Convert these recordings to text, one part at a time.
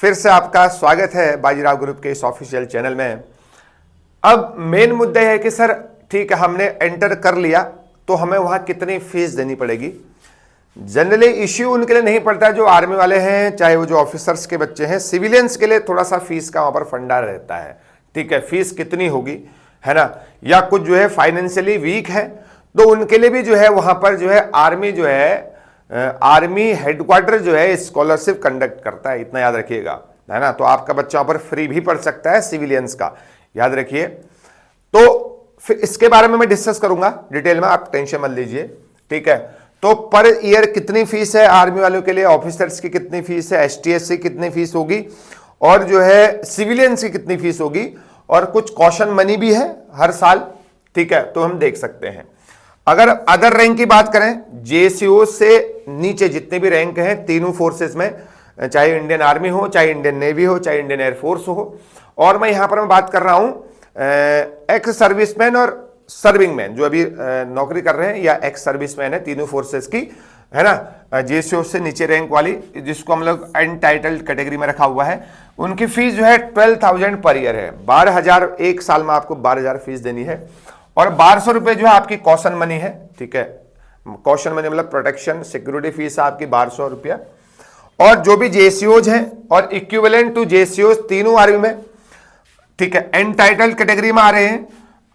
फिर से आपका स्वागत है बाजीराव ग्रुप के इस ऑफिशियल चैनल में। अब मेन मुद्दा है कि सर ठीक है, हमने एंटर कर लिया तो हमें वहां कितनी फीस देनी पड़ेगी। जनरली इश्यू उनके लिए नहीं पड़ता जो आर्मी वाले हैं, चाहे वो जो ऑफिसर्स के बच्चे हैं। सिविलियंस के लिए थोड़ा सा फीस का वहां पर फंडा रहता है। ठीक है, फीस कितनी होगी, है ना, या कुछ जो है फाइनेंशियली वीक है तो उनके लिए भी जो है वहां पर जो है आर्मी हेडक्वार्टर जो है स्कॉलरशिप कंडक्ट करता है, इतना याद रखिएगा, है ना। तो आपका बच्चा वहां पर फ्री भी पढ़ सकता है सिविलियंस का, याद रखिए। तो फिर इसके बारे में मैं डिस्कस करूंगा डिटेल में, आप टेंशन मत लीजिए। ठीक है, तो पर ईयर कितनी फीस है आर्मी वालों के लिए, ऑफिसर्स की कितनी फीस है, एसटीएस की कितनी फीस होगी, और जो है सिविलियंस की कितनी फीस होगी, और कुछ कॉशन मनी भी है हर साल। ठीक है, तो हम देख सकते हैं। अगर अदर रैंक की बात करें, जेसीओ से नीचे जितने भी रैंक हैं तीनों फोर्सेस में, चाहे इंडियन आर्मी हो, चाहे इंडियन नेवी हो, चाहे इंडियन एयरफोर्स हो, और मैं यहां पर मैं बात कर रहा हूं एक्स सर्विसमैन और सर्विंग मैन जो अभी नौकरी कर रहे हैं, या एक्स सर्विसमैन है तीनों फोर्सेस की, है ना। जेसीओ से नीचे रैंक वाली, जिसको हम लोग अनटाइटल्ड कैटेगरी में रखा हुआ है, उनकी फीस जो है 12,000 पर ईयर है। 12,000 एक साल में आपको 12,000 फीस देनी है, और 1200 रुपए जो है आपकी कॉशन मनी है। ठीक है, कॉशन मनी मतलब प्रोटेक्शन सिक्योरिटी फीस है आपकी 1200 रुपया। और जो भी जेसीओज हैं और इक्विवेलेंट टू जेसीओज तीनों आर्मी में, ठीक है, एनटाइटल्ड कैटेगरी में आ रहे हैं,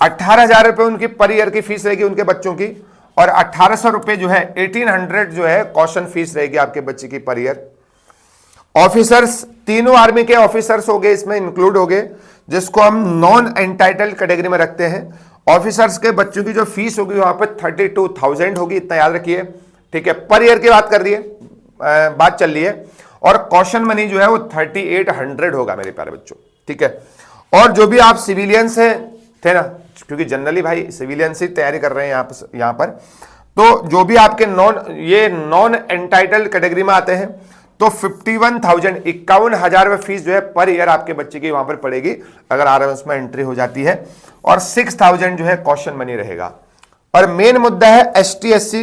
18,000 रुपए उनकी पर ईयर की फीस रहेगी उनके बच्चों की, और 1,800 रुपए जो है 1800 जो है कॉशन फीस रहेगी आपके बच्चे की पर ईयर। ऑफिसर्स तीनों आर्मी के ऑफिसर्स हो गए, इसमें इंक्लूड हो गए, जिसको हम नॉन एंटाइटल्ड कैटेगरी में रखते हैं। ऑफिसर्स के बच्चों की जो फीस होगी वहां पर 32,000 होगी, इतना याद रखिए। ठीक है, पर ईयर की बात कर रही है, बात चल रही है, और कॉशन मनी जो है वो 3800 होगा मेरे प्यारे बच्चों। ठीक है, और जो भी आप सिविलियंस हैं थे ना, क्योंकि जनरली भाई सिविलियंस ही तैयारी कर रहे हैं यहां पर, तो जो भी आपके नॉन एंटाइटल्ड कैटेगरी में आते हैं तो 51,000 51,000 फीस जो है पर ईयर आपके बच्चे की वहां पर पड़ेगी अगर आरएमएस में एंट्री हो जाती है, और 6,000 जो है कॉशन मनी रहेगा। और मेन मुद्दा है एसटी एससी,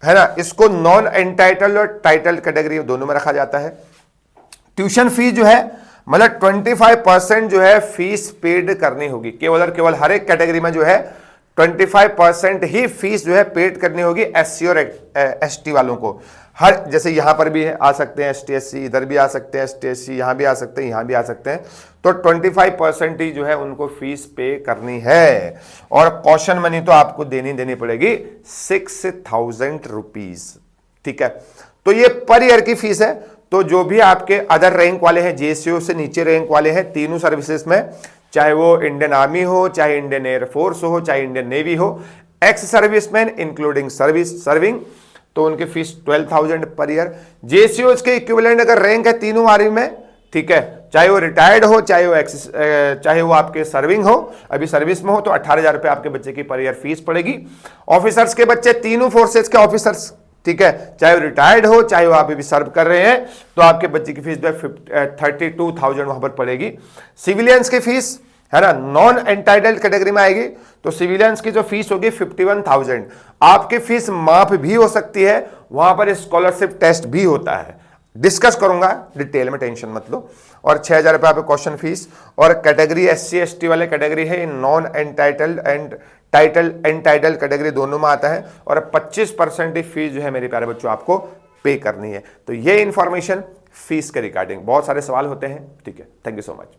है ना, इसको नॉन एंटाइटल्ड और टाइटल्ड कैटेगरी दोनों में रखा जाता है। ट्यूशन फीस जो है मतलब 25% जो है फीस पेड करनी होगी, केवल और केवल हर एक कैटेगरी में जो है 25% ही फीस जो है पेड करनी होगी एससी और एसटी वालों को। हर जैसे यहां पर भी आ सकते हैं एसटी एससी, इधर भी आ सकते हैं एसटी एससी, यहां भी आ सकते हैं, यहां भी आ सकते हैं, तो 25% ही जो है उनको फीस पे करनी है। और कॉशन मनी तो आपको देनी पड़ेगी 6,000 रुपीज। ठीक है, तो ये पर ईयर की फीस है। तो जो भी आपके अदर रैंक वाले हैं, जेसीओ से नीचे रैंक वाले हैं तीनों सर्विसेज में, चाहे वो इंडियन आर्मी हो, चाहे इंडियन एयरफोर्स हो, चाहे इंडियन नेवी हो, एक्स सर्विसमैन इंक्लूडिंग सर्विंग, तो उनकी फीस 12,000 पर ईयर। जेसीओ के इक्विवेलेंट अगर रैंक है तीनों आर्मी में, ठीक है, चाहे वो रिटायर्ड हो, चाहे वो आपके सर्विंग हो, अभी सर्विस में हो, तो 18,000 रुपए आपके बच्चे की पर ईयर फीस पड़ेगी। ऑफिसर्स के बच्चे तीनों फोर्सेस के ऑफिसर्स, ठीक है, चाहे वो रिटायर्ड हो, चाहे वो आप अभी सर्व कर रहे हैं, तो आपके बच्चे की फीस 32,000 वहां पर पड़ेगी। सिविलियंस की फीस, है ना, नॉन एंटाइटल्ड कैटेगरी में आएगी, तो सिविलियंस की जो फीस होगी 51,000। आपकी फीस माफ भी हो सकती है, वहां पर स्कॉलरशिप टेस्ट भी होता है, डिस्कस करूंगा डिटेल में, टेंशन मत लो। और 6,000 रुपए आपके क्वेश्चन फीस, और कैटेगरी एससी एसटी वाले कैटेगरी है, non entitled and entitled category दोनों में आता है, और 25% फीस जो है मेरे प्यारे बच्चों आपको पे करनी है। तो ये इंफॉर्मेशन फीस के रिगार्डिंग, बहुत सारे सवाल होते हैं। ठीक है, थैंक यू सो मच।